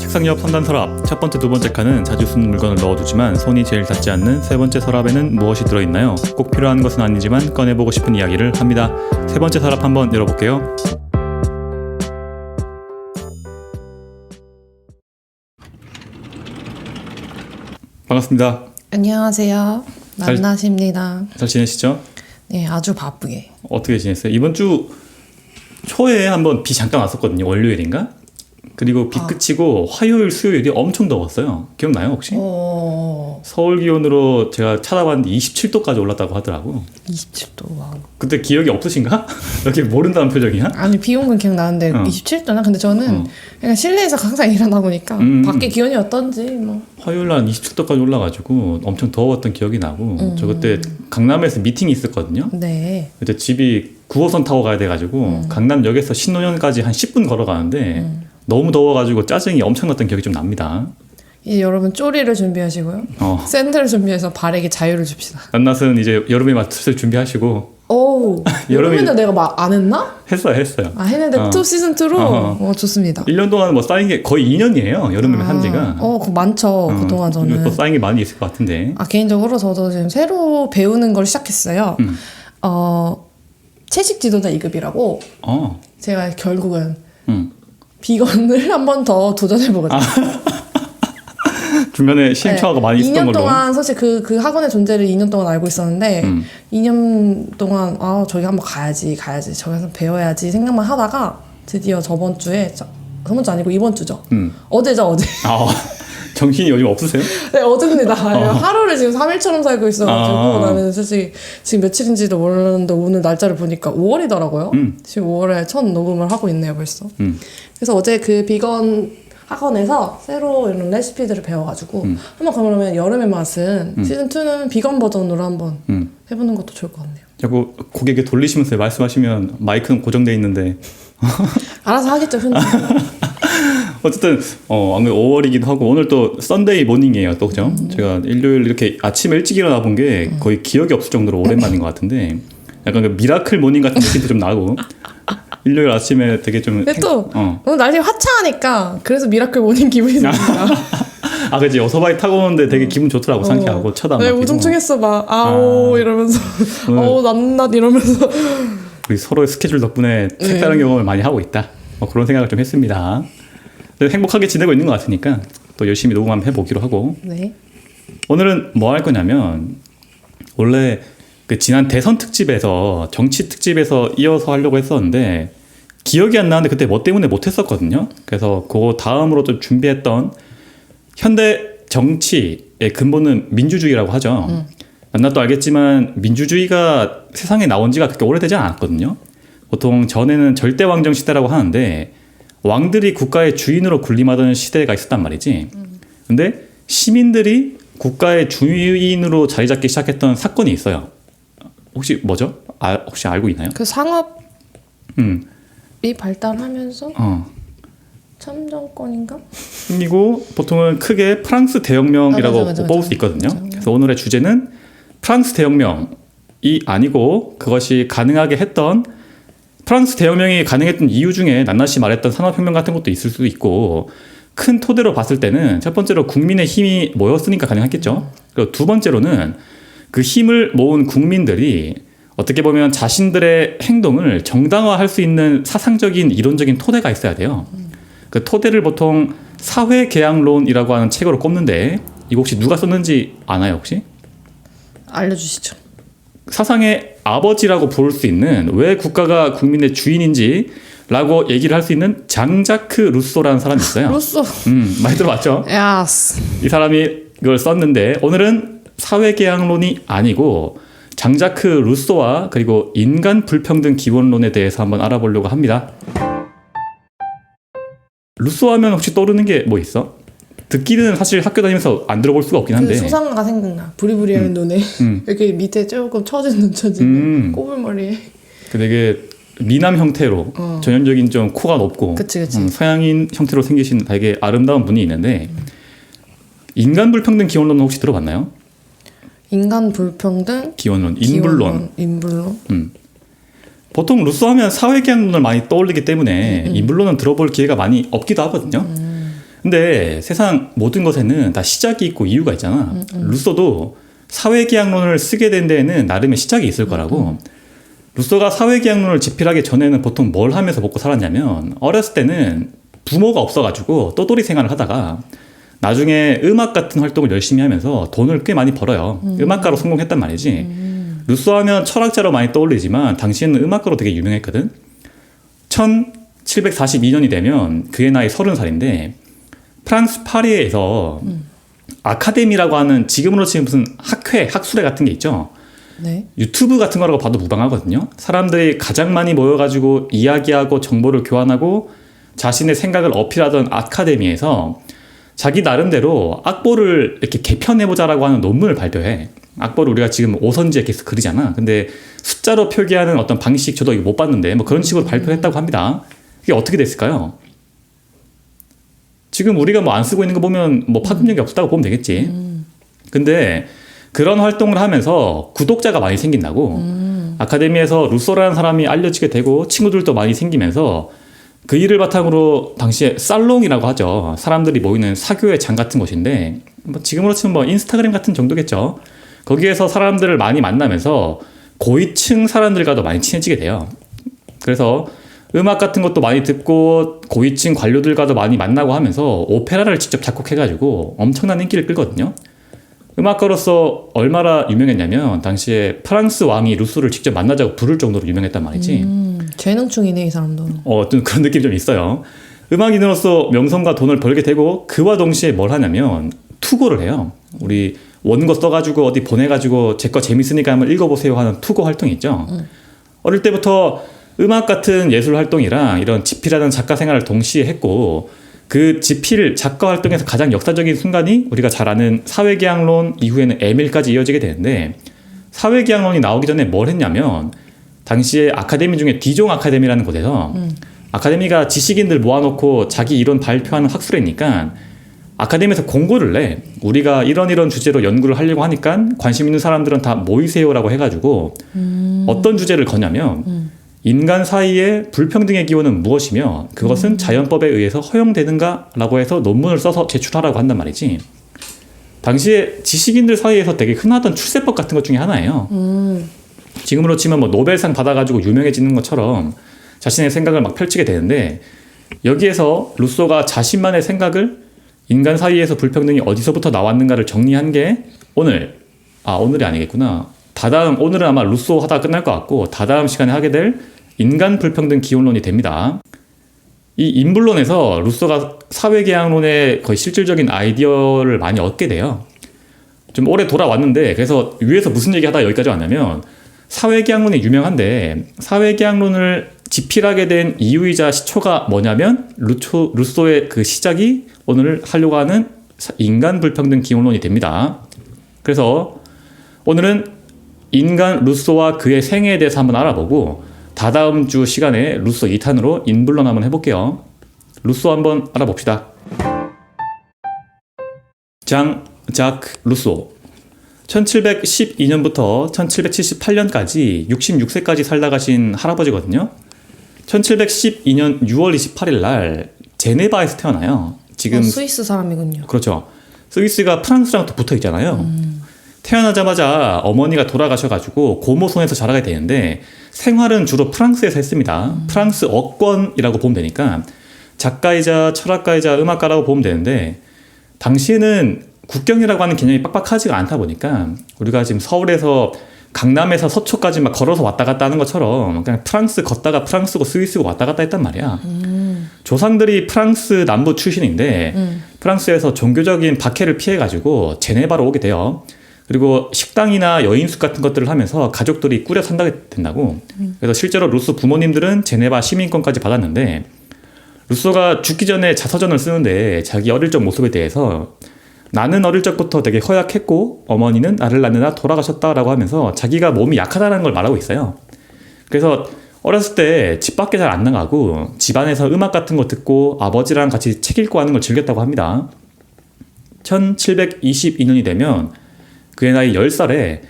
책상옆 3단 서랍. 첫 번째, 두 번째 칸은 자주 쓰는 물건을 넣어두지만 손이 제일 닿지 않는 세 번째 서랍에는 무엇이 들어있나요? 꼭 필요한 것은 아니지만 꺼내보고 싶은 이야기를 합니다. 세 번째 서랍 한번 열어볼게요. 반갑습니다. 안녕하세요. 만나십니다. 잘 지내시죠? 네, 아주 바쁘게. 어떻게 지냈어요? 이번 주 초에 한번 비 잠깐 왔었거든요. 월요일인가? 그리고 비 그치고 화요일, 수요일이 엄청 더웠어요. 기억나요 혹시? 서울 기온으로 제가 찾아봤는데 27도까지 올랐다고 하더라고. 27도, 와우. 그때 기억이 없으신가? 이렇게 모른다는 표정이야? 아니, 비 온 건 기억나는데 27도나? 근데 저는 그냥 실내에서 항상 일하다 보니까 밖에 기온이 어떤지 뭐. 화요일 날 27도까지 올라가지고 엄청 더웠던 기억이 나고 저 그때 강남에서 미팅이 있었거든요. 네. 그때 집이 9호선 타고 가야 돼가지고 강남역에서 신논현까지 한 10분 걸어가는데 너무 더워가지고 짜증이 엄청 났던 기억이 좀 납니다. 이제 여러분 쪼리를 준비하시고요. 샌들을 준비해서 발에게 자유를 줍시다. 낱낱은 이제 여름에 맞춰서 준비하시고. 오, 여름에는 내가 막 안 했나? 했어요. 아, 했는데 또 시즌2로? 좋습니다. 1년 동안 뭐 쌓인 게 거의 2년이에요. 여름에 한 지가. 그거 많죠. 그동안 저는. 또 쌓인 게 많이 있을 것 같은데. 개인적으로 저도 지금 새로 배우는 걸 시작했어요. 채식 지도자 2급이라고. 제가 결국은 비건을 한 번 더 도전해보거든요. 중간에 시행착오가 많이 있었던 2년 걸로. 동안 사실 그 학원의 존재를 2년 동안 알고 있었는데 2년 동안 저기 한번 가야지 저기 가서 배워야지 생각만 하다가 드디어 저번 주 아니고 이번 주죠. 어제죠, 어제. 정신이 요즘 없으세요? 네, 어제입니다. 하루를 지금 3일처럼 살고 있어가지고 나는 솔직히 지금 며칠인지도 몰랐는데 오늘 날짜를 보니까 5월이더라고요. 지금 5월에 첫 녹음을 하고 있네요, 벌써. 그래서 어제 그 비건 학원에서 새로 이런 레시피들을 배워가지고 한번 그러면 여름의 맛은 시즌2는 비건 버전으로 한번 해보는 것도 좋을 것 같네요. 자꾸 고개에 돌리시면서 말씀하시면 마이크는 고정돼 있는데 알아서 하겠죠, 흔히. 어쨌든 안 그래도 5월이기도 하고 오늘 또 썬데이 모닝이에요. 또 그죠? 제가 일요일 이렇게 아침에 일찍 일어나 본 게 거의 기억이 없을 정도로 오랜만인 것 같은데 약간 그 미라클 모닝 같은 느낌도 좀 나고 일요일 아침에 되게 좀 근데 또 오늘 날씨가 화창하니까 그래서 미라클 모닝 기분이 듭니다. 그치. 오토바이 타고 오는데 되게 기분 좋더라고. 상쾌하고 쳐다보고. 네, 우중충했어 막 이러면서 낱낱 이러면서 우리 서로의 스케줄 덕분에 색다른 경험을 많이 하고 있다. 그런 생각을 좀 했습니다. 행복하게 지내고 있는 것 같으니까 또 열심히 녹음 한번 해보기로 하고. 네. 오늘은 뭐 할 거냐면 원래 그 지난 대선 특집에서 정치 특집에서 이어서 하려고 했었는데 기억이 안 나는데 그때 뭐 때문에 못 했었거든요. 그래서 그거 다음으로 좀 준비했던 현대 정치의 근본은 민주주의라고 하죠. 만나도 알겠지만 민주주의가 세상에 나온 지가 그렇게 오래되지 않았거든요. 보통 전에는 절대왕정 시대라고 하는데 왕들이 국가의 주인으로 군림하던 시대가 있었단 말이지. 근데 시민들이 국가의 주인으로 자리 잡기 시작했던 사건이 있어요. 혹시 뭐죠? 혹시 알고 있나요? 그 상업이 발달하면서 참정권인가? 그리고 보통은 크게 프랑스 대혁명이라고 뽑을 수 있거든요. 그래서 오늘의 주제는 프랑스 대혁명이 아니고 그것이 가능하게 했던 프랑스 대혁명이 가능했던 이유 중에 낱낱이 말했던 산업혁명 같은 것도 있을 수도 있고 큰 토대로 봤을 때는 첫 번째로 국민의 힘이 모였으니까 가능했겠죠. 그리고 두 번째로는 그 힘을 모은 국민들이 어떻게 보면 자신들의 행동을 정당화할 수 있는 사상적인 이론적인 토대가 있어야 돼요. 그 토대를 보통 사회계약론이라고 하는 책으로 꼽는데 이거 혹시 누가 썼는지 아나요 혹시? 알려주시죠. 사상의 아버지라고 부를 수 있는 왜 국가가 국민의 주인인지라고 얘기를 할 수 있는 장자크 루소라는 사람이 있어요. 루소. 많이 들어봤죠? 야스. 이 사람이 이걸 썼는데 오늘은 사회계약론이 아니고 장자크 루소와 그리고 인간 불평등 기원론에 대해서 한번 알아보려고 합니다. 루소 하면 혹시 떠오르는 게 뭐 있어? 듣기는 사실 학교 다니면서 안 들어볼 수가 없긴 한데. 그 수상화가 생각나. 부리부리한 눈에 이렇게 밑에 조금 처진 눈 처진 꼬불머리에. 그 되게 미남 형태로 전형적인 좀 코가 높고 그치. 서양인 형태로 생기신 되게 아름다운 분이 있는데 인간 불평등 기원론은 혹시 들어봤나요? 인간 불평등 기원론, 인불론. 보통 루소 하면 사회계약론을 많이 떠올리기 때문에 인불론은 들어볼 기회가 많이 없기도 하거든요. 근데 세상 모든 것에는 다 시작이 있고 이유가 있잖아. 루소도 사회계약론을 쓰게 된 데에는 나름의 시작이 있을 거라고. 루소가 사회계약론을 집필하기 전에는 보통 뭘 하면서 먹고 살았냐면 어렸을 때는 부모가 없어가지고 떠돌이 생활을 하다가 나중에 음악 같은 활동을 열심히 하면서 돈을 꽤 많이 벌어요. 음악가로 성공했단 말이지. 루소 하면 철학자로 많이 떠올리지만 당시에는 음악가로 되게 유명했거든. 1742년이 되면 그의 나이 30살인데 프랑스 파리에서 아카데미라고 하는 지금으로 치면 무슨 학회, 학술회 같은 게 있죠. 네. 유튜브 같은 거라고 봐도 무방하거든요. 사람들이 가장 많이 모여가지고 이야기하고 정보를 교환하고 자신의 생각을 어필하던 아카데미에서 자기 나름대로 악보를 이렇게 개편해보자라고 하는 논문을 발표해. 악보를 우리가 지금 오선지에 이렇게 그리잖아. 근데 숫자로 표기하는 어떤 방식 저도 이거 못 봤는데 뭐 그런 식으로 발표했다고 합니다. 이게 어떻게 됐을까요? 지금 우리가 뭐 안 쓰고 있는 거 보면 뭐 파급력이 없었다고 보면 되겠지. 근데 그런 활동을 하면서 구독자가 많이 생긴다고. 아카데미에서 루소라는 사람이 알려지게 되고 친구들도 많이 생기면서 그 일을 바탕으로 당시에 살롱이라고 하죠. 사람들이 모이는 사교의 장 같은 곳인데 뭐 지금으로 치면 뭐 인스타그램 같은 정도겠죠. 거기에서 사람들을 많이 만나면서 고위층 사람들과도 많이 친해지게 돼요. 그래서 음악 같은 것도 많이 듣고 고위층 관료들과도 많이 만나고 하면서 오페라를 직접 작곡해가지고 엄청난 인기를 끌거든요. 음악가로서 얼마나 유명했냐면 당시에 프랑스 왕이 루소를 직접 만나자고 부를 정도로 유명했단 말이지. 재능충이네 이 사람도. 좀 그런 느낌이 좀 있어요. 음악인으로서 명성과 돈을 벌게 되고 그와 동시에 뭘 하냐면 투고를 해요. 우리 원고 써가지고 어디 보내가지고 제 거 재밌으니까 한번 읽어보세요 하는 투고 활동이 있죠. 어릴 때부터 음악 같은 예술 활동이랑 이런 집필하는 작가 생활을 동시에 했고 그 집필 작가 활동에서 가장 역사적인 순간이 우리가 잘 아는 사회계약론 이후에는 에밀까지 이어지게 되는데 사회계약론이 나오기 전에 뭘 했냐면 당시에 아카데미 중에 디종 아카데미라는 곳에서 아카데미가 지식인들 모아놓고 자기 이론 발표하는 학술회니까 아카데미에서 공고를 내. 우리가 이런 주제로 연구를 하려고 하니까 관심 있는 사람들은 다 모이세요라고 해가지고 어떤 주제를 거냐면 인간 사이의 불평등의 기원은 무엇이며 그것은 자연법에 의해서 허용되는가라고 해서 논문을 써서 제출하라고 한단 말이지. 당시에 지식인들 사이에서 되게 흔하던 출세법 같은 것 중에 하나예요. 지금으로 치면 뭐 노벨상 받아가지고 유명해지는 것처럼 자신의 생각을 막 펼치게 되는데 여기에서 루소가 자신만의 생각을 인간 사이에서 불평등이 어디서부터 나왔는가를 정리한 게 오늘이 아니겠구나. 오늘은 아마 루소 하다가 끝날 것 같고 다다음 시간에 하게 될 인간 불평등 기원론이 됩니다. 이 인불론에서 루소가 사회계약론의 거의 실질적인 아이디어를 많이 얻게 돼요. 좀 오래 돌아왔는데 그래서 위에서 무슨 얘기 하다가 여기까지 왔냐면 사회계약론이 유명한데 사회계약론을 집필하게 된 이유이자 시초가 뭐냐면 루소의 그 시작이 오늘 하려고 하는 인간 불평등 기원론이 됩니다. 그래서 오늘은 인간 루소와 그의 생애에 대해서 한번 알아보고 다다음 주 시간에 루소 2탄으로 인불론 한번 해볼게요. 루소 한번 알아봅시다. 장 자크 루소 1712년부터 1778년까지 66세까지 살다 가신 할아버지거든요. 1712년 6월 28일 날 제네바에서 태어나요. 지금 스위스 사람이군요. 그렇죠. 스위스가 프랑스랑 또 붙어 있잖아요. 태어나자마자 어머니가 돌아가셔가지고 고모 손에서 자라게 되는데 생활은 주로 프랑스에서 했습니다. 프랑스 어권이라고 보면 되니까 작가이자 철학가이자 음악가라고 보면 되는데 당시에는 국경이라고 하는 개념이 빡빡하지가 않다 보니까 우리가 지금 서울에서 강남에서 서초까지 막 걸어서 왔다 갔다 하는 것처럼 그냥 프랑스 걷다가 프랑스고 스위스고 왔다 갔다 했단 말이야. 조상들이 프랑스 남부 출신인데 프랑스에서 종교적인 박해를 피해가지고 제네바로 오게 돼요. 그리고 식당이나 여인숙 같은 것들을 하면서 가족들이 꾸려 산다게 된다고. 그래서 실제로 루소 부모님들은 제네바 시민권까지 받았는데 루소가 죽기 전에 자서전을 쓰는데 자기 어릴 적 모습에 대해서 나는 어릴 적부터 되게 허약했고 어머니는 나를 낳느라 돌아가셨다라고 하면서 자기가 몸이 약하다는 걸 말하고 있어요. 그래서 어렸을 때 집 밖에 잘 안 나가고 집안에서 음악 같은 거 듣고 아버지랑 같이 책 읽고 하는 걸 즐겼다고 합니다. 1722년이 되면 그의 나이 10살에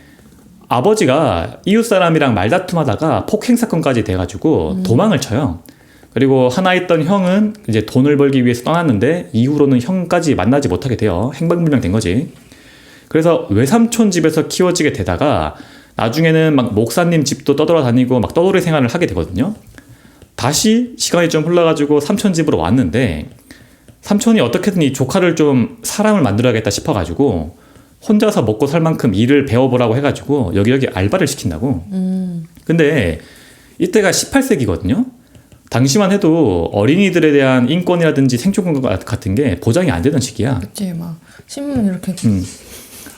아버지가 이웃 사람이랑 말다툼하다가 폭행 사건까지 돼가지고 도망을 쳐요. 그리고 하나 있던 형은 이제 돈을 벌기 위해서 떠났는데 이후로는 형까지 만나지 못하게 돼요. 행방불명된 거지. 그래서 외삼촌 집에서 키워지게 되다가 나중에는 막 목사님 집도 떠돌아다니고 막 떠돌이 생활을 하게 되거든요. 다시 시간이 좀 흘러가지고 삼촌 집으로 왔는데 삼촌이 어떻게든 이 조카를 좀 사람을 만들어야겠다 싶어가지고 혼자서 먹고 살 만큼 일을 배워보라고 해가지고 여기저기 알바를 시킨다고. 근데 이때가 18세기거든요. 당시만 해도 어린이들에 대한 인권이라든지 생존권 같은 게 보장이 안 되던 시기야. 그치, 막 신문 이렇게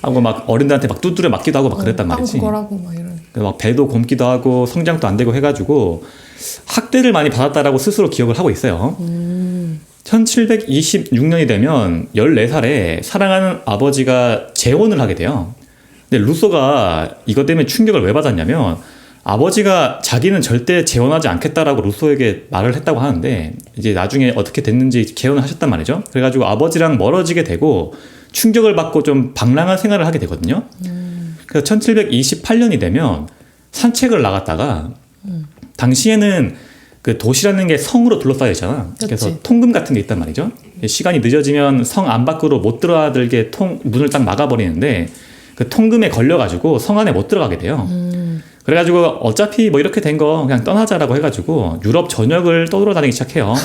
하고 막 어른들한테 막 두드려 맞기도 하고 막 그랬단 말이지. 빵꾸라고 막 이런. 막 배도 곪기도 하고 성장도 안 되고 해가지고 학대를 많이 받았다라고 스스로 기억을 하고 있어요. 1726년이 되면 14살에 사랑하는 아버지가 재혼을 하게 돼요. 근데 루소가 이것 때문에 충격을 왜 받았냐면 아버지가 자기는 절대 재혼하지 않겠다라고 루소에게 말을 했다고 하는데 이제 나중에 어떻게 됐는지 재혼을 하셨단 말이죠. 그래가지고 아버지랑 멀어지게 되고 충격을 받고 좀 방랑한 생활을 하게 되거든요. 그래서 1728년이 되면 산책을 나갔다가 당시에는 그 도시라는 게 성으로 둘러싸여 있잖아. 그래서 통금 같은 게 있단 말이죠. 시간이 늦어지면 성 안 밖으로 못 들어들게 문을 딱 막아버리는데 그 통금에 걸려가지고 성 안에 못 들어가게 돼요. 그래가지고 어차피 뭐 이렇게 된 거 그냥 떠나자라고 해가지고 유럽 전역을 떠돌아다니기 시작해요.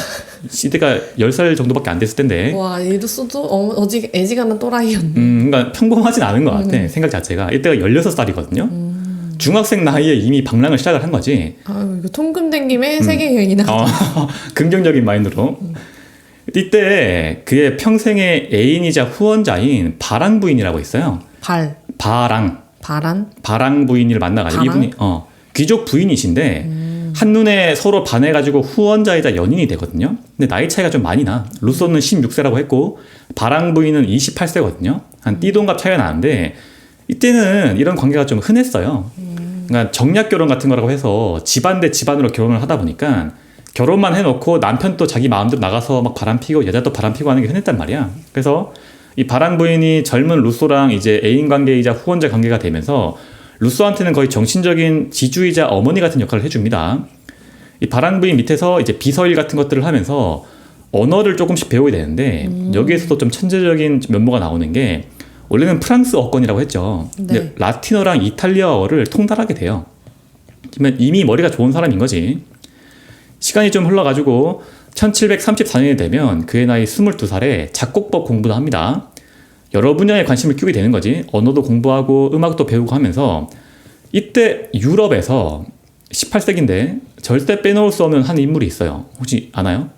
시대가 10살 정도밖에 안 됐을 텐데. 와, 이루소도 애지간한 또라이였네. 그러니까 평범하진 않은 것 같아. 생각 자체가. 이때가 16살이거든요. 중학생 나이에 이미 방랑을 시작을 한 거지. 아유, 이거 통금된 김에 세계 여행이나. 긍정적인 마인드로. 이때 그의 평생의 애인이자 후원자인 바랑 부인이라고 있어요. 바랑 부인을 만나가지고 이분이 귀족 부인이신데 한눈에 서로 반해가지고 후원자이자 연인이 되거든요. 근데 나이 차이가 좀 많이 나. 루소는 16세라고 했고 바랑 부인은 28세거든요. 한 띠동갑 차이가 나는데 이때는 이런 관계가 좀 흔했어요. 그러니까 정략 결혼 같은 거라고 해서 집안 대 집안으로 결혼을 하다 보니까 결혼만 해놓고 남편도 자기 마음대로 나가서 막 바람피고 여자도 바람피고 하는 게 흔했단 말이야. 그래서 이 바랑 부인이 젊은 루소랑 이제 애인 관계이자 후원자 관계가 되면서 루소한테는 거의 정신적인 지주이자 어머니 같은 역할을 해줍니다. 이 바랑 부인 밑에서 이제 비서일 같은 것들을 하면서 언어를 조금씩 배우게 되는데 여기에서도 좀 천재적인 면모가 나오는 게 원래는 프랑스어권이라고 했죠. 근데 라틴어랑 이탈리아어를 통달하게 돼요. 그러면 이미 머리가 좋은 사람인 거지. 시간이 좀 흘러가지고 1734년이 되면 그의 나이 22살에 작곡법 공부도 합니다. 여러 분야에 관심을 끼우게 되는 거지. 언어도 공부하고 음악도 배우고 하면서 이때 유럽에서 18세기인데 절대 빼놓을 수 없는 한 인물이 있어요. 혹시 아나요?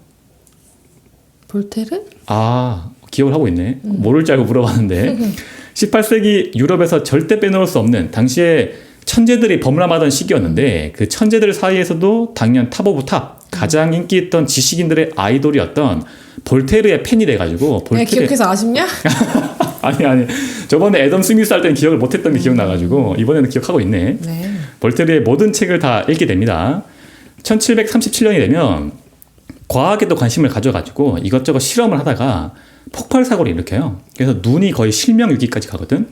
볼테르? 기억을 하고 있네. 모를 줄 알고 물어봤는데 18세기 유럽에서 절대 빼놓을 수 없는 당시에 천재들이 범람하던 시기였는데 그 천재들 사이에서도 당연 탑 오브 탑 가장 인기 있던 지식인들의 아이돌이었던 볼테르의 팬이 돼가지고 기억해서 아쉽냐? 아니 저번에 애덤 스미스 할 때는 기억을 못했던 게 기억나가지고 이번에는 기억하고 있네. 볼테르의 모든 책을 다 읽게 됩니다. 1737년이 되면 과학에도 관심을 가져가지고 이것저것 실험을 하다가 폭발 사고를 일으켜요. 그래서 눈이 거의 실명 위기까지 가거든.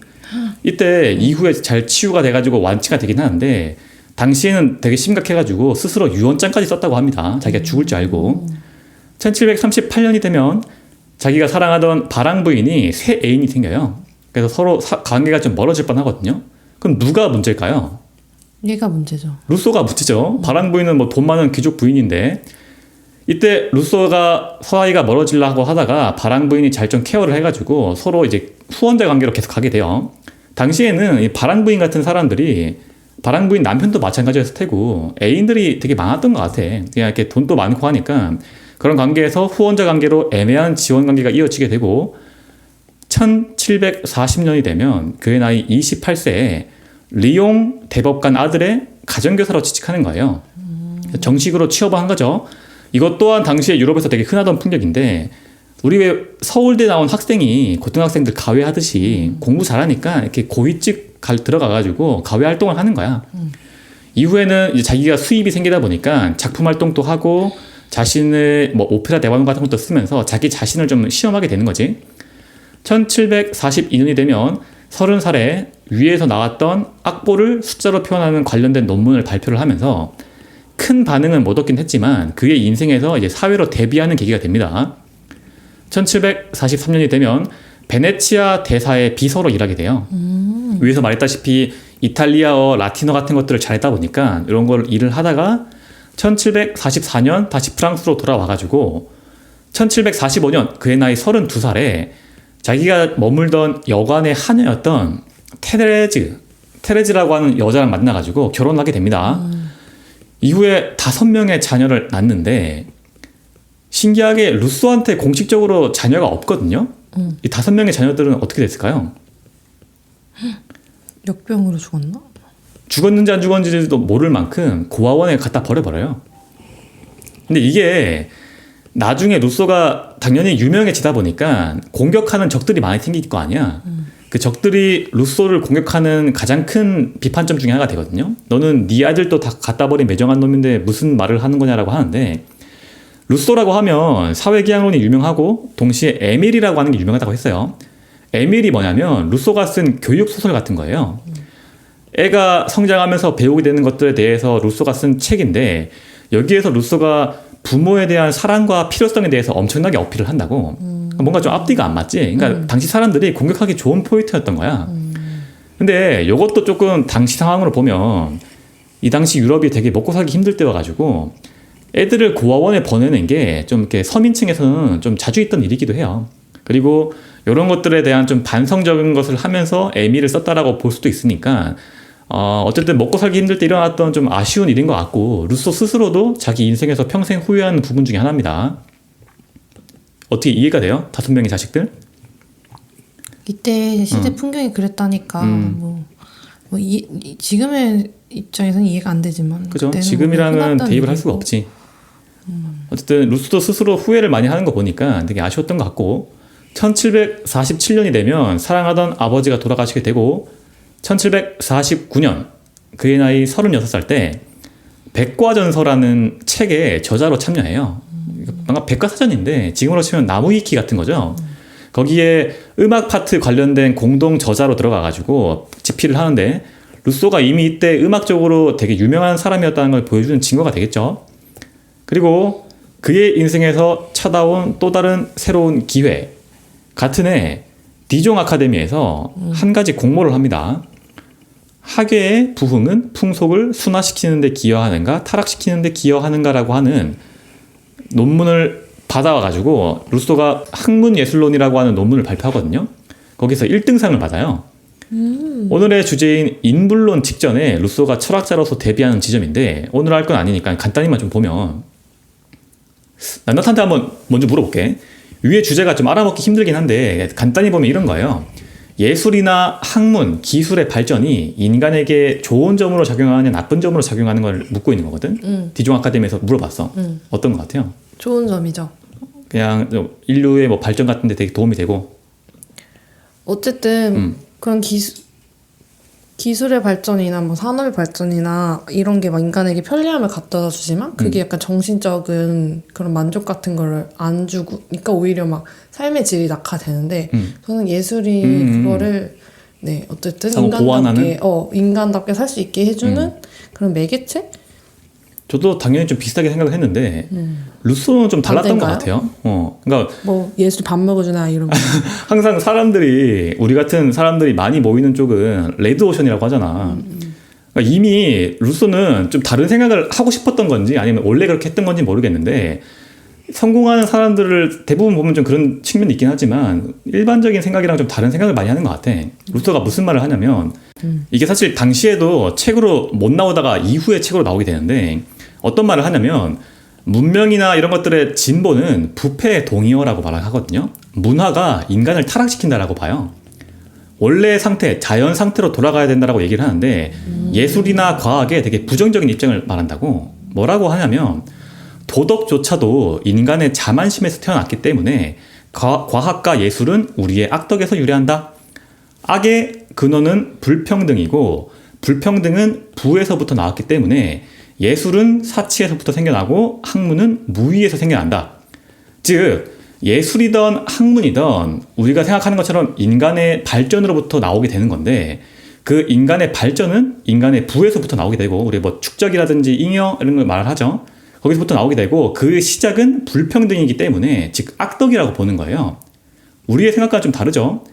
이때 이후에 잘 치유가 돼가지고 완치가 되긴 하는데 당시에는 되게 심각해가지고 스스로 유언장까지 썼다고 합니다. 자기가 죽을 줄 알고. 1738년이 되면 자기가 사랑하던 바랑 부인이 새 애인이 생겨요. 그래서 서로 관계가 좀 멀어질 뻔하거든요. 그럼 누가 문제일까요? 얘가 문제죠. 루소가 문제죠. 바랑 부인은 뭐 돈 많은 귀족 부인인데 이때 루소가 서아이가 멀어지려고 하다가 바랑 부인이 잘 좀 케어를 해가지고 서로 이제 후원자 관계로 계속 가게 돼요. 당시에는 이 바랑 부인 같은 사람들이 바랑 부인 남편도 마찬가지였을 테고 애인들이 되게 많았던 것 같아. 그냥 이렇게 돈도 많고 하니까 그런 관계에서 후원자 관계로 애매한 지원 관계가 이어지게 되고 1740년이 되면 그의 나이 28세에 리옹 대법관 아들의 가정교사로 취직하는 거예요. 정식으로 취업을 한 거죠. 이것 또한 당시에 유럽에서 되게 흔하던 풍경인데 우리 왜 서울대 나온 학생이 고등학생들 가외 하듯이 공부 잘하니까 이렇게 고위직 들어가가지고 가외 활동을 하는 거야. 이후에는 이제 자기가 수입이 생기다 보니까 작품 활동도 하고 자신의 뭐 오페라 대본 같은 것도 쓰면서 자기 자신을 좀 시험하게 되는 거지. 1742년이 되면 30살에 위에서 나왔던 악보를 숫자로 표현하는 관련된 논문을 발표를 하면서 큰 반응은 못 얻긴 했지만 그의 인생에서 이제 사회로 데뷔하는 계기가 됩니다. 1743년이 되면 베네치아 대사의 비서로 일하게 돼요. 위에서 말했다시피 이탈리아어, 라틴어 같은 것들을 잘했다 보니까 이런 걸 일을 하다가 1744년 다시 프랑스로 돌아와가지고 1745년 그의 나이 32살에 자기가 머물던 여관의 하녀였던 테레즈라고 하는 여자랑 만나가지고 결혼하게 됩니다. 이후에 5명의 자녀를 낳는데 신기하게 루소한테 공식적으로 자녀가 없거든요. 이 5명의 자녀들은 어떻게 됐을까요? 역병으로 죽었나? 죽었는지 안 죽었는지도 모를 만큼 고아원에 갖다 버려버려요. 근데 이게 나중에 루소가 당연히 유명해지다 보니까 공격하는 적들이 많이 생길 거 아니야. 그 적들이 루소를 공격하는 가장 큰 비판점 중에 하나가 되거든요. 너는 네 아들도 다 갖다 버린 매정한 놈인데 무슨 말을 하는 거냐라고 하는데, 루소라고 하면 사회기양론이 유명하고 동시에 에밀이라고 하는 게 유명하다고 했어요. 에밀이 뭐냐면 루소가 쓴 교육소설 같은 거예요. 애가 성장하면서 배우게 되는 것들에 대해서 루소가 쓴 책인데, 여기에서 루소가 부모에 대한 사랑과 필요성에 대해서 엄청나게 어필을 한다고. 뭔가 좀 앞뒤가 안 맞지? 그러니까 당시 사람들이 공격하기 좋은 포인트였던 거야. 근데 이것도 조금 당시 상황으로 보면 이 당시 유럽이 되게 먹고 살기 힘들 때여가지고 애들을 고아원에 보내는 게 좀 이렇게 서민층에서는 좀 자주 있던 일이기도 해요. 그리고 이런 것들에 대한 좀 반성적인 것을 하면서 에밀을 썼다라고 볼 수도 있으니까 어쨌든 먹고 살기 힘들 때 일어났던 좀 아쉬운 일인 것 같고, 루소 스스로도 자기 인생에서 평생 후회하는 부분 중에 하나입니다. 어떻게 이해가 돼요? 5명의 자식들? 이때 시대 풍경이 그랬다니까 지금의 입장에서는 이해가 안 되지만 그죠? 지금이랑은 대입을 할 수가 없지. 어쨌든 루소도 스스로 후회를 많이 하는 거 보니까 되게 아쉬웠던 것 같고, 1747년이 되면 사랑하던 아버지가 돌아가시게 되고 1749년 그의 나이 36살 때 백과전서라는 책의 저자로 참여해요. 뭔가 백과사전인데 지금으로 치면 나무위키 같은 거죠. 거기에 음악 파트 관련된 공동 저자로 들어가가지고 집필을 하는데, 루소가 이미 이때 음악적으로 되게 유명한 사람이었다는 걸 보여주는 증거가 되겠죠. 그리고 그의 인생에서 찾아온 또 다른 새로운 기회, 같은 해 디종 아카데미에서 한 가지 공모를 합니다. 학예의 부흥은 풍속을 순화시키는 데 기여하는가 타락시키는 데 기여하는가라고 하는 논문을 받아와가지고 루소가 학문예술론이라고 하는 논문을 발표하거든요. 거기서 1등상을 받아요. 오늘의 주제인 인불론 직전에 루소가 철학자로서 데뷔하는 지점인데, 오늘 할 건 아니니까 간단히만 좀 보면, 난나한테 한번 먼저 물어볼게. 위의 주제가 좀 알아먹기 힘들긴 한데 간단히 보면 이런 거예요. 예술이나 학문, 기술의 발전이 인간에게 좋은 점으로 작용하느냐 나쁜 점으로 작용하는 걸 묻고 있는 거거든. 디종 아카데미에서 물어봤어. 어떤 것 같아요? 좋은 점이죠. 그냥 인류의 뭐 발전 같은 데 되게 도움이 되고. 어쨌든 그런 기술의 발전이나 뭐 산업의 발전이나 이런 게 막 인간에게 편리함을 갖다 주지만 그게 약간 정신적인 그런 만족 같은 거를 안 주고, 그러니까 오히려 막 삶의 질이 낙하되는데, 저는 예술이 그거를 어쨌든 인간답게 살 수 있게 해주는 그런 매개체? 저도 당연히 좀 비슷하게 생각을 했는데 루소는 좀 달랐던 것 같아요. 그러니까 뭐 예술 밥 먹어주나 이런 거. 항상 우리 같은 사람들이 많이 모이는 쪽은 레드오션이라고 하잖아. 그러니까 이미 루소는 좀 다른 생각을 하고 싶었던 건지 아니면 원래 그렇게 했던 건지 모르겠는데, 성공하는 사람들을 대부분 보면 좀 그런 측면이 있긴 하지만 일반적인 생각이랑 좀 다른 생각을 많이 하는 것 같아. 루소가 무슨 말을 하냐면, 이게 사실 당시에도 책으로 못 나오다가 이후에 책으로 나오게 되는데, 어떤 말을 하냐면 문명이나 이런 것들의 진보는 부패의 동의어라고 말을 하거든요. 문화가 인간을 타락시킨다라고 봐요. 원래의 상태, 자연 상태로 돌아가야 된다라고 얘기를 하는데 예술이나 과학에 되게 부정적인 입장을 말한다고. 뭐라고 하냐면 도덕조차도 인간의 자만심에서 태어났기 때문에 과학과 예술은 우리의 악덕에서 유래한다. 악의 근원은 불평등이고 불평등은 부에서부터 나왔기 때문에 예술은 사치에서부터 생겨나고 학문은 무의에서 생겨난다. 즉 예술이든 학문이든 우리가 생각하는 것처럼 인간의 발전으로부터 나오게 되는 건데, 그 인간의 발전은 인간의 부에서부터 나오게 되고 우리 뭐 축적이라든지 잉여 이런 걸 말을 하죠. 거기서부터 나오게 되고 그 시작은 불평등이기 때문에 즉 악덕이라고 보는 거예요. 우리의 생각과는 좀 다르죠.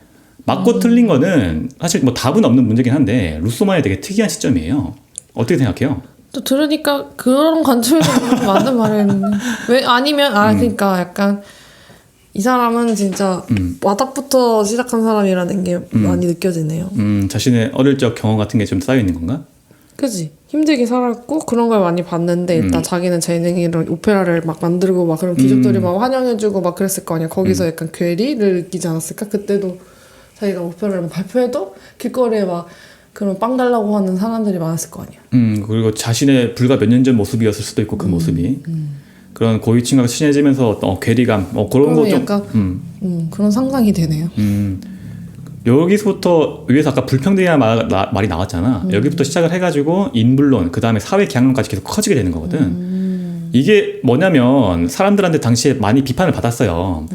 맞고 틀린 거는 사실 뭐 답은 없는 문제긴 한데 루소만의 되게 특이한 시점이에요. 어떻게 생각해요? 또 들으니까 그런 관점에서 보면 맞는 말이었는데 왜 아니면 그러니까 약간 이 사람은 진짜 와닥부터 시작한 사람이라는 게 많이 느껴지네요. 자신의 어릴 적 경험 같은 게 좀 쌓여 있는 건가? 그지? 힘들게 살았고 그런 걸 많이 봤는데 일단 자기는 재능이랑 오페라를 막 만들고 막 그런 귀족들이 막 환영해주고 막 그랬을 거 아니야. 거기서 약간 괴리를 느끼지 않았을까? 그때도 자기가 오페라를 발표해도 길거리에 막 그런 빵 달라고 하는 사람들이 많았을 거 아니야. 그리고 자신의 불과 몇 년 전 모습이었을 수도 있고 그 모습이 그런 고위층과 친해지면서 괴리감 그런 거 좀 약간 그런 상상이 되네요. 여기서부터 위에서 아까 불평등이라는 말이 나왔잖아. 여기부터 시작을 해가지고 인불론 그 다음에 사회 계약론까지 계속 커지게 되는 거거든. 이게 뭐냐면 사람들한테 당시에 많이 비판을 받았어요.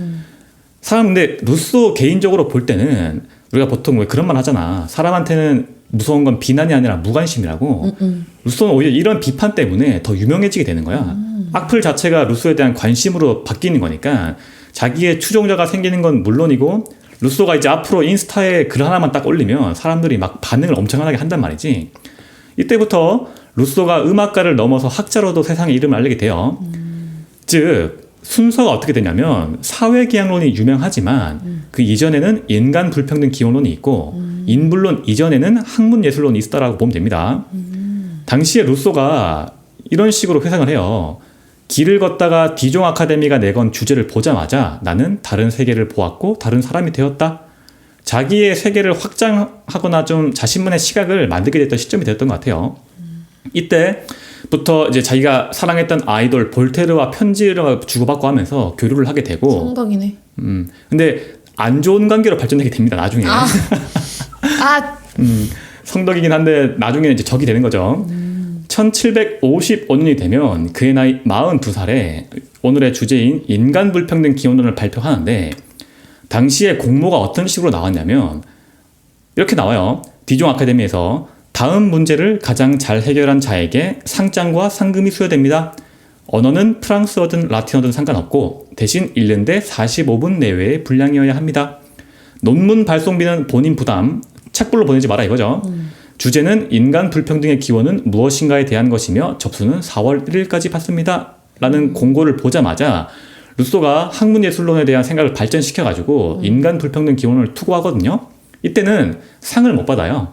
근데 루소 개인적으로 볼 때는 우리가 보통 왜 그런 말 하잖아. 사람한테는 무서운 건 비난이 아니라 무관심이라고. 루소는 오히려 이런 비판 때문에 더 유명해지게 되는 거야. 악플 자체가 루소에 대한 관심으로 바뀌는 거니까 자기의 추종자가 생기는 건 물론이고 루소가 이제 앞으로 인스타에 글 하나만 딱 올리면 사람들이 막 반응을 엄청나게 한단 말이지. 이때부터 루소가 음악가를 넘어서 학자로도 세상에 이름을 알리게 돼요. 즉 순서가 어떻게 되냐면 사회계약론이 유명하지만 그 이전에는 인간 불평등 기원론이 있고 인불론 이전에는 학문예술론이 있었다라고 보면 됩니다. 당시에 루소가 이런 식으로 회상을 해요. 길을 걷다가 디종 아카데미가 내건 주제를 보자마자 나는 다른 세계를 보았고 다른 사람이 되었다. 자기의 세계를 확장하거나 좀 자신만의 시각을 만들게 됐던 시점이 됐던 것 같아요. 이때부터 이제 자기가 사랑했던 아이돌 볼테르와 편지를 주고받고 하면서 교류를 하게 되고. 성덕이네. 근데 안 좋은 관계로 발전하게 됩니다. 나중에. 성덕이긴 한데 나중에는 이제 적이 되는 거죠. 1755년이 되면 그의 나이 42살에 오늘의 주제인 인간 불평등 기원론을 발표하는데 당시에 공모가 어떤 식으로 나왔냐면 이렇게 나와요. 디종 아카데미에서 다음 문제를 가장 잘 해결한 자에게 상장과 상금이 수여됩니다. 언어는 프랑스어든 라틴어든 상관없고 대신 읽는데 45분 내외의 분량이어야 합니다. 논문 발송비는 본인 부담, 책불로 보내지 마라 이거죠. 주제는 인간 불평등의 기원은 무엇인가에 대한 것이며 접수는 4월 1일까지 받습니다. 라는 공고를 보자마자 루소가 학문예술론에 대한 생각을 발전시켜가지고 인간 불평등 기원을 투고하거든요. 이때는 상을 못 받아요.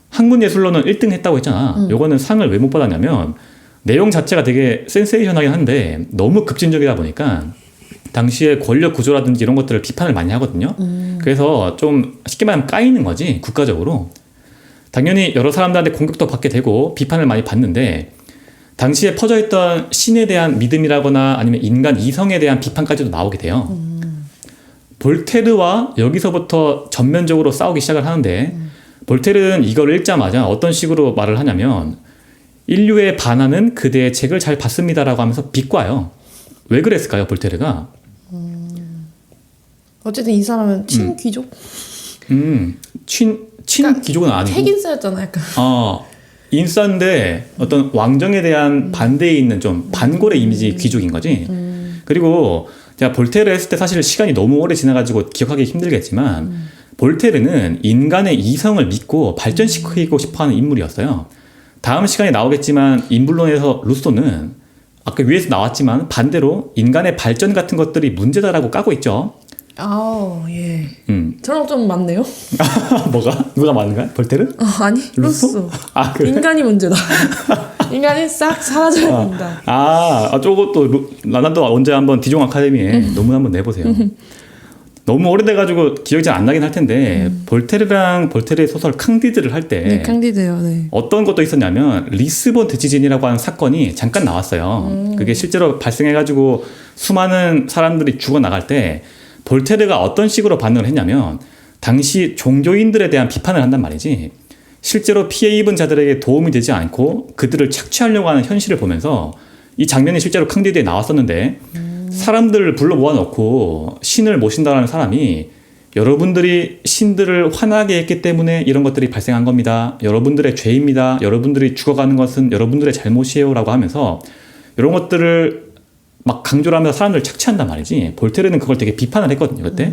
학문예술론은 1등 했다고 했잖아. 요거는 상을 왜 못 받았냐면 내용 자체가 되게 센세이션하긴 한데 너무 급진적이다 보니까 당시의 권력 구조라든지 이런 것들을 비판을 많이 하거든요. 그래서 좀 쉽게 말하면 까이는 거지 국가적으로. 당연히 여러 사람들한테 공격도 받게 되고 비판을 많이 받는데 당시에 퍼져있던 신에 대한 믿음이라거나 아니면 인간 이성에 대한 비판까지도 나오게 돼요. 볼테르와 여기서부터 전면적으로 싸우기 시작을 하는데 볼테르는 이걸 읽자마자 어떤 식으로 말을 하냐면 인류에 반하는 그대의 책을 잘 봤습니다라고 하면서 비꼬아요. 왜 그랬을까요, 볼테르가? 어쨌든 이 사람은 친귀족? 친귀족은 아니고 핵인싸였잖아 약간. 인싸인데 어떤 왕정에 대한 반대에 있는 좀 반골의 이미지 귀족인 거지. 그리고 제가 볼테르 했을 때 사실 시간이 너무 오래 지나가지고 기억하기 힘들겠지만 볼테르는 인간의 이성을 믿고 발전시키고 싶어하는 인물이었어요. 다음 시간에 나오겠지만 인불론에서 루소는 아까 위에서 나왔지만 반대로 인간의 발전 같은 것들이 문제다라고 까고 있죠. 예. 저랑 좀 맞네요. 뭐가? 누가 맞는가? 볼테르? 아니, 루소. 그래? 인간이 문제다. 인간이 싹 사라져야 된다. 저것도 나도 언제 한번 디종 아카데미에 논문 한번 내보세요. 너무 오래돼가지고 기억이 잘 안 나긴 할 텐데 볼테르랑 볼테르의 소설 캉디드를 할 때 네, 캉디드요. 네. 어떤 것도 있었냐면 리스본 대지진이라고 하는 사건이 잠깐 나왔어요. 그게 실제로 발생해가지고 수많은 사람들이 죽어나갈 때 볼테르가 어떤 식으로 반응을 했냐면 당시 종교인들에 대한 비판을 한단 말이지. 실제로 피해 입은 자들에게 도움이 되지 않고 그들을 착취하려고 하는 현실을 보면서 이 장면이 실제로 캉디드에 나왔었는데 사람들을 불러 모아놓고 신을 모신다라는 사람이 여러분들이 신들을 화나게 했기 때문에 이런 것들이 발생한 겁니다. 여러분들의 죄입니다. 여러분들이 죽어가는 것은 여러분들의 잘못이에요 라고 하면서 이런 것들을 막 강조를 하면서 사람들을 착취한단 말이지. 볼테르는 그걸 되게 비판을 했거든요. 그때.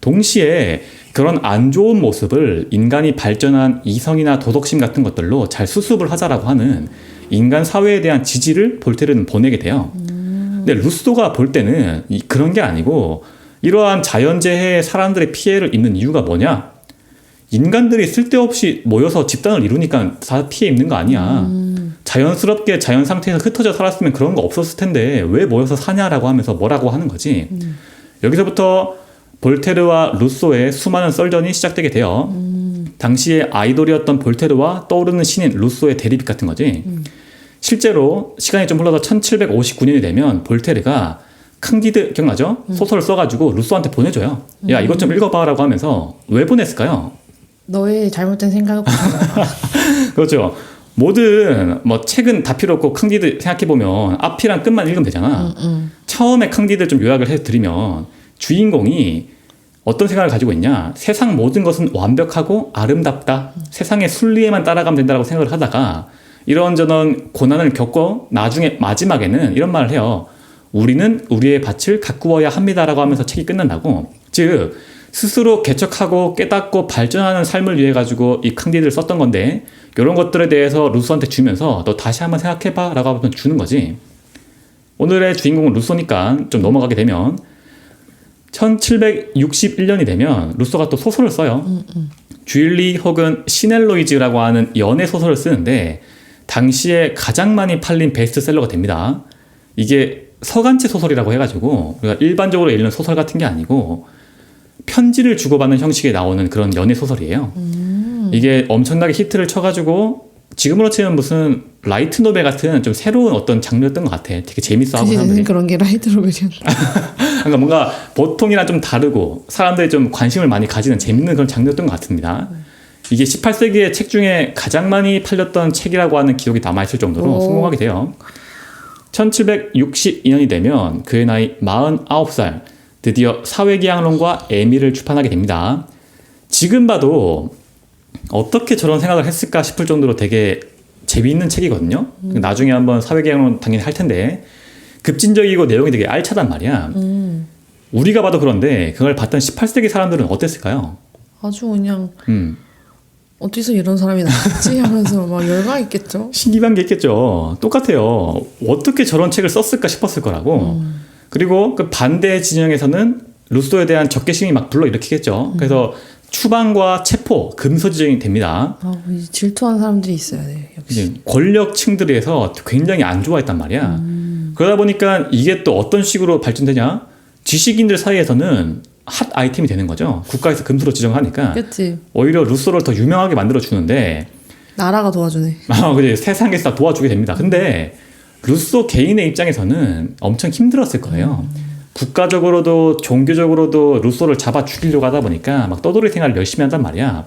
동시에 그런 안 좋은 모습을 인간이 발전한 이성이나 도덕심 같은 것들로 잘 수습을 하자라고 하는 인간 사회에 대한 지지를 볼테르는 보내게 돼요. 근데 루소가 볼 때는 그런 게 아니고 이러한 자연재해에 사람들의 피해를 입는 이유가 뭐냐? 인간들이 쓸데없이 모여서 집단을 이루니까 다 피해 입는 거 아니야. 자연스럽게 자연 상태에서 흩어져 살았으면 그런 거 없었을 텐데 왜 모여서 사냐라고 하면서 뭐라고 하는 거지. 여기서부터 볼테르와 루소의 수많은 썰전이 시작되게 돼요. 당시에 아이돌이었던 볼테르와 떠오르는 신인 루소의 대립 같은 거지. 실제로 시간이 좀 흘러서 1759년이 되면 볼테르가 칸디드 기억나죠? 소설을 써가지고 루소한테 보내줘요. 야 이것 좀 읽어봐라고 하면서 왜 보냈을까요? 너의 잘못된 생각을 그렇죠. 모든 뭐 책은 다 필요 없고 칸디드 생각해보면 앞이랑 끝만 읽으면 되잖아. 처음에 칸디드 좀 요약을 해드리면 주인공이 어떤 생각을 가지고 있냐. 세상 모든 것은 완벽하고 아름답다. 세상의 순리에만 따라가면 된다고 생각을 하다가 이런저런 고난을 겪고 나중에 마지막에는 이런 말을 해요. 우리는 우리의 밭을 가꾸어야 합니다라고 하면서 책이 끝난다고. 즉 스스로 개척하고 깨닫고 발전하는 삶을 위해 가지고 이 칸디드를 썼던 건데 이런 것들에 대해서 루소한테 주면서 너 다시 한번 생각해봐 라고 하면 주는 거지. 오늘의 주인공은 루소니까 좀 넘어가게 되면 1761년이 되면 루소가 또 소설을 써요. 듀일리 혹은 시넬로이즈라고 하는 연애 소설을 쓰는데 당시에 가장 많이 팔린 베스트셀러가 됩니다. 이게 서간체 소설이라고 해가지고 우리가 일반적으로 읽는 소설 같은 게 아니고 편지를 주고받는 형식에 나오는 그런 연애 소설이에요. 이게 엄청나게 히트를 쳐가지고 지금으로 치면 무슨 라이트 노벨 같은 좀 새로운 어떤 장르였던 것 같아. 되게 재밌어하고 사람들이. 그런 게 라이트 노벨이었나? 그러니까 뭔가 보통이랑 좀 다르고 사람들이 좀 관심을 많이 가지는 재밌는 그런 장르였던 것 같습니다. 이게 18세기의 책 중에 가장 많이 팔렸던 책이라고 하는 기록이 남아있을 정도로 성공하게 돼요. 1762년이 되면 그의 나이 49살, 드디어 사회계약론과 에밀을 출판하게 됩니다. 지금 봐도 어떻게 저런 생각을 했을까 싶을 정도로 되게 재미있는 책이거든요. 나중에 한번 사회계약론 당연히 할 텐데 급진적이고 내용이 되게 알차단 말이야. 우리가 봐도 그런데 그걸 봤던 18세기 사람들은 어땠을까요? 아주 그냥 어디서 이런 사람이 나왔지 하면서 막 열광했겠죠. 신기한 게 있겠죠. 똑같아요. 어떻게 저런 책을 썼을까 싶었을 거라고. 그리고 그 반대 진영에서는 루소에 대한 적개심이 막 불러일으키겠죠. 그래서 추방과 체포, 금서지정이 됩니다. 질투하는 사람들이 있어야 돼. 역시. 권력층들에서 굉장히 안 좋아했단 말이야. 그러다 보니까 이게 또 어떤 식으로 발전되냐? 지식인들 사이에서는 핫 아이템이 되는 거죠. 국가에서 금수로 지정하니까. 그치. 오히려 루소를 더 유명하게 만들어주는데 나라가 도와주네. 그치. 세상에서 다 도와주게 됩니다. 근데 루소 개인의 입장에서는 엄청 힘들었을 거예요. 국가적으로도 종교적으로도 루소를 잡아 죽이려고 하다 보니까 막 떠돌이 생활을 열심히 한단 말이야.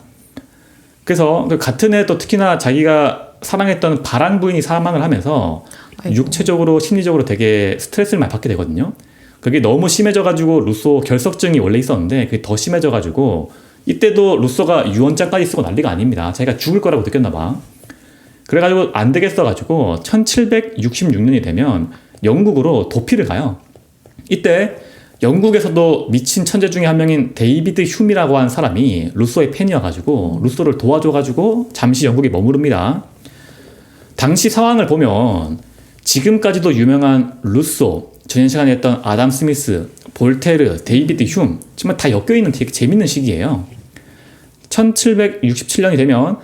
그래서 같은 해 또 특히나 자기가 사랑했던 바란 부인이 사망을 하면서 아이고. 육체적으로 심리적으로 되게 스트레스를 많이 받게 되거든요. 그게 너무 심해져가지고 루소 결석증이 원래 있었는데 그게 더 심해져가지고 이때도 루소가 유언장까지 쓰고 난리가 아닙니다. 자기가 죽을 거라고 느꼈나 봐. 그래가지고 안 되겠어가지고 1766년이 되면 영국으로 도피를 가요. 이때 영국에서도 미친 천재 중에 한 명인 데이비드 휴미라고 한 사람이 루소의 팬이어가지고 루소를 도와줘가지고 잠시 영국에 머무릅니다. 당시 상황을 보면 지금까지도 유명한 루소, 전년 시간에 했던 아담 스미스, 볼테르, 데이비드 휴m 정말 다 엮여있는 되게 재밌는 시기예요. 1767년이 되면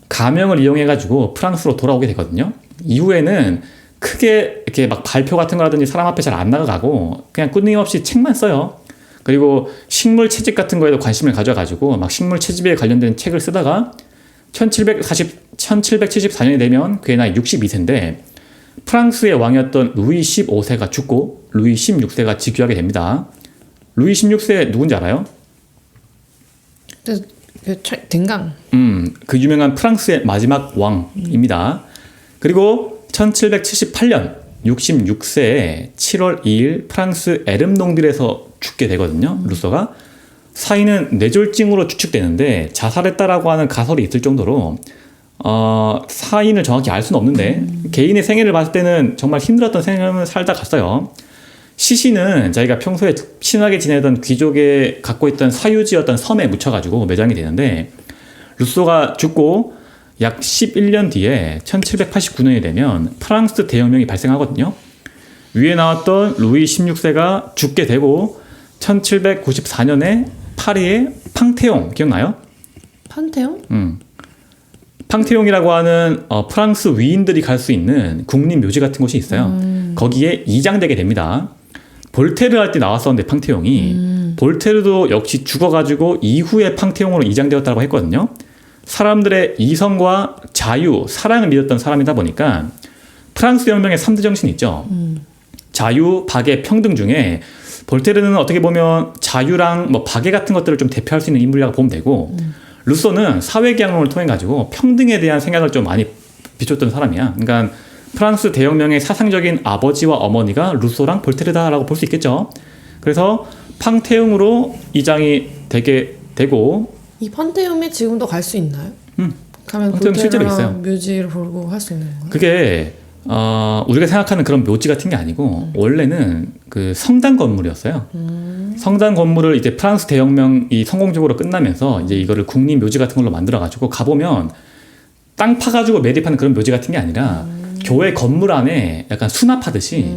가명을 이용해가지고 프랑스로 돌아오게 되거든요. 이후에는 크게 이렇게 막 발표 같은 거라든지 사람 앞에 잘 안 나가고 그냥 끊임없이 책만 써요. 그리고 식물 채집 같은 거에도 관심을 가져가지고 막 식물 채집에 관련된 책을 쓰다가 1774년이 되면 그의 나이 62세인데 프랑스의 왕이었던 루이 15세가 죽고 루이 16세가 즉위하게 됩니다. 루이 16세 누군지 알아요? 댕강. 그 유명한 프랑스의 마지막 왕입니다. 그리고 1778년 66세에 7월 2일 프랑스 에름농빌에서 죽게 되거든요. 루소가. 사인은 뇌졸중으로 추측되는데 자살했다라고 하는 가설이 있을 정도로 사인을 정확히 알 수는 없는데 개인의 생애를 봤을 때는 정말 힘들었던 생을 살다 갔어요. 시신은 자기가 평소에 친하게 지내던 귀족에 갖고 있던 사유지였던 섬에 묻혀가지고 매장이 되는데 루소가 죽고 약 11년 뒤에 1789년이 되면 프랑스 대혁명이 발생하거든요. 위에 나왔던 루이 16세가 죽게 되고 1794년에 파리의 팡테옹 기억나요? 판테온? 팡테옹이라고 하는 프랑스 위인들이 갈 수 있는 국립 묘지 같은 곳이 있어요. 거기에 이장되게 됩니다. 볼테르 할 때 나왔었는데 팡테옹이 볼테르도 역시 죽어가지고 이후에 팡테옹으로 이장되었다고 했거든요. 사람들의 이성과 자유, 사랑을 믿었던 사람이다 보니까 프랑스 혁명의 3대 정신이 있죠. 자유, 박애, 평등 중에 볼테르는 어떻게 보면 자유랑 뭐 박애 같은 것들을 좀 대표할 수 있는 인물이라고 보면 되고 루소는 사회계약론을 통해 가지고 평등에 대한 생각을 좀 많이 비췄던 사람이야. 그러니까 프랑스 대혁명의 사상적인 아버지와 어머니가 루소랑 볼테르다라고 볼 수 있겠죠. 그래서 팡테옹으로 이장이 되게 되고 이 판테온에 지금도 갈 수 있나요? 가면 판테온 실제로 있어요. 볼테르랑 묘지를 보고 할 수 있는 건가요? 그게 우리가 생각하는 그런 묘지 같은 게 아니고 원래는 그 성당 건물이었어요. 성당 건물을 이제 프랑스 대혁명이 성공적으로 끝나면서 이제 이거를 국립 묘지 같은 걸로 만들어 가지고 가보면 땅 파가지고 매립하는 그런 묘지 같은 게 아니라 교회 건물 안에 약간 수납하듯이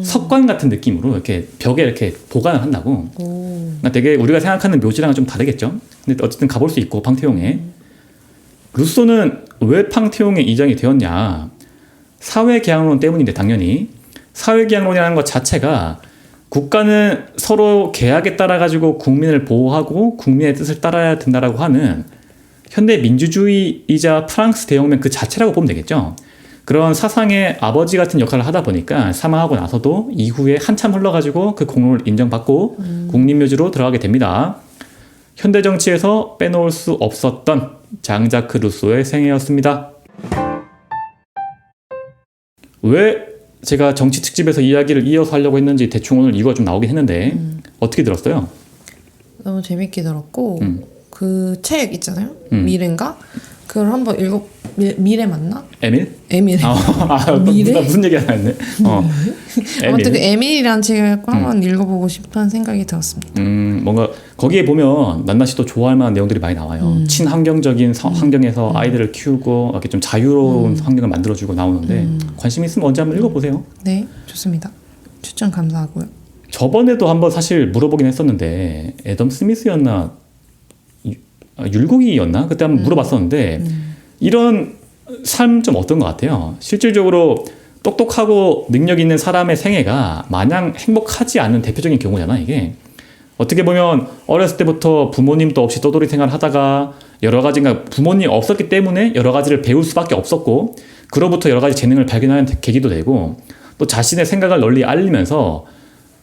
석관 같은 느낌으로 이렇게 벽에 이렇게 보관을 한다고. 그러니까 되게 우리가 생각하는 묘지랑은 좀 다르겠죠. 근데 어쨌든 가볼 수 있고 팡테옹에. 루소는 왜 팡테옹에 이장이 되었냐? 사회계약론 때문인데 당연히 사회계약론이라는 것 자체가 국가는 서로 계약에 따라 가지고 국민을 보호하고 국민의 뜻을 따라야 된다라고 하는 현대 민주주의이자 프랑스 대혁명 그 자체라고 보면 되겠죠. 그런 사상의 아버지 같은 역할을 하다 보니까 사망하고 나서도 이후에 한참 흘러가지고 그 공로를 인정받고 국립묘지로 들어가게 됩니다. 현대 정치에서 빼놓을 수 없었던 장자크 루소의 생애였습니다. 왜 제가 정치 특집에서 이야기를 이어서 하려고 했는지 대충 오늘 이유가 좀 나오긴 했는데 어떻게 들었어요? 너무 재밌게 들었고 그 책 있잖아요. 미래인가? 그걸 한번 미래 맞나? 에밀? 에밀. 미래? 나 무슨 얘기 하나 했네. 아무튼 그 에밀이라는 책을 꼭 한번 읽어보고 싶다는 생각이 들었습니다. 뭔가 거기에 보면 난나 씨도 좋아할 만한 내용들이 많이 나와요. 친환경적인 환경에서 아이들을 키우고 이렇게 좀 자유로운 환경을 만들어주고 나오는데 관심 있으면 언제 한번 읽어보세요. 네, 좋습니다. 추천 감사하고요. 저번에도 한번 사실 물어보긴 했었는데 애덤 스미스였나 율곡이었나 그때 한번 물어봤었는데 이런 삶 좀 어떤 것 같아요? 실질적으로 똑똑하고 능력 있는 사람의 생애가 마냥 행복하지 않은 대표적인 경우잖아 이게. 어떻게 보면 어렸을 때부터 부모님도 없이 떠돌이 생활을 하다가 여러 가지가 부모님이 없었기 때문에 여러 가지를 배울 수밖에 없었고 그로부터 여러 가지 재능을 발견하는 계기도 되고 또 자신의 생각을 널리 알리면서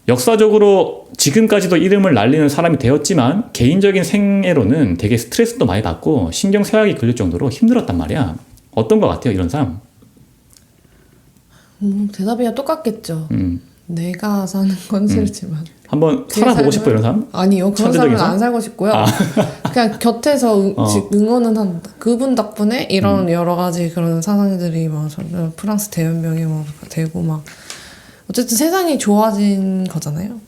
역사적으로 지금까지도 이름을 날리는 사람이 되었지만 개인적인 생애로는 되게 스트레스도 많이 받고 신경쇠약이 걸릴 정도로 힘들었단 말이야. 어떤 것 같아요 이런 삶? 대답이야 똑같겠죠. 내가 사는 건 싫지만 한번 살아보고 싶어 이런 삶? 아니요. 그런 삶은 안 살고 싶고요. 그냥 곁에서 응원은 한다. 그분 덕분에 이런 여러 가지 그런 사상들이 막 프랑스 대혁명이 막 되고 막 어쨌든 세상이 좋아진 거잖아요.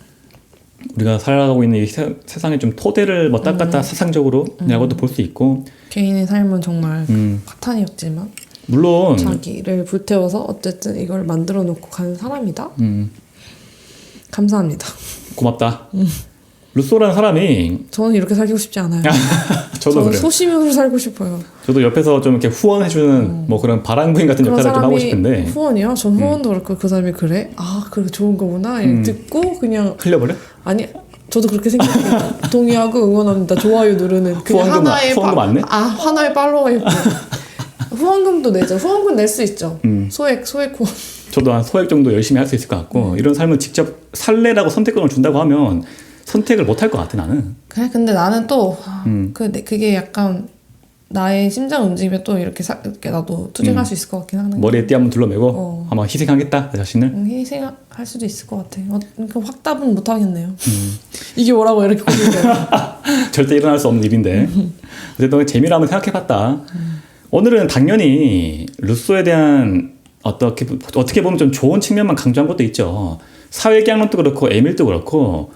우리가 살아가고 있는 이 세상의 좀 토대를 뭐 닦았다 사상적으로라고도 볼 수 있고 개인의 삶은 정말 파탄이었지만 물론 자기를 불태워서 어쨌든 이걸 만들어 놓고 가는 사람이다. 감사합니다. 고맙다. 루소라는 사람이 저는 이렇게 살고 싶지 않아요. 저도 저는 그래요. 소심으로 살고 싶어요. 저도 옆에서 좀 이렇게 후원해주는 뭐 그런 바람부인 같은 역할을 좀 하고 싶은데 후원이요? 전 후원도 그렇고 그 사람이 그래? 아 그래 좋은 거구나 듣고 그냥 흘려버려? 아니 저도 그렇게 생각해요. 동의하고 응원합니다. 좋아요 누르는 그게 후원금 안 내? 하나의 팔로워에 후원금도 내죠. 후원금 낼 수 있죠. 소액 후원. 저도 한 소액 정도 열심히 할 수 있을 것 같고 이런 삶을 직접 살래라고 선택권을 준다고 하면 선택을 못 할 것 같아 나는. 그래 근데 나는 또 그게 약간 나의 심장 움직임에 또 이렇게 나도 투쟁할 수 있을 것 같긴 하네. 머리에 띠 한번 둘러매고 아마 희생하겠다 내 자신을. 희생할 수도 있을 것 같아. 확답은 못 하겠네요. 이게 뭐라고 이렇게 고민돼요. 절대 일어날 수 없는 일인데 어쨌든 재미로 한번 생각해봤다. 오늘은 당연히 루소에 대한 어떻게 보면 좀 좋은 측면만 강조한 것도 있죠. 사회계약론도 그렇고 에밀도 그렇고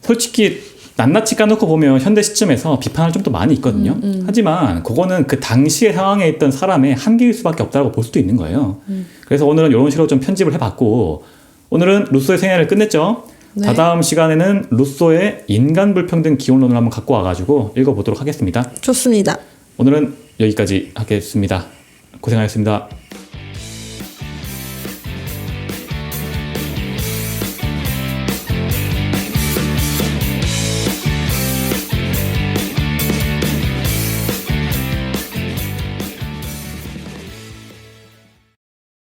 솔직히 낱낱이 까놓고 보면 현대 시점에서 비판할 점도 많이 있거든요. 하지만 그거는 그 당시의 상황에 있던 사람의 한계일 수밖에 없다고 볼 수도 있는 거예요. 그래서 오늘은 이런 식으로 좀 편집을 해봤고 오늘은 루소의 생애를 끝냈죠. 네. 다다음 시간에는 루소의 인간 불평등 기원론을 한번 갖고 와가지고 읽어보도록 하겠습니다. 좋습니다. 오늘은 여기까지 하겠습니다. 고생하셨습니다.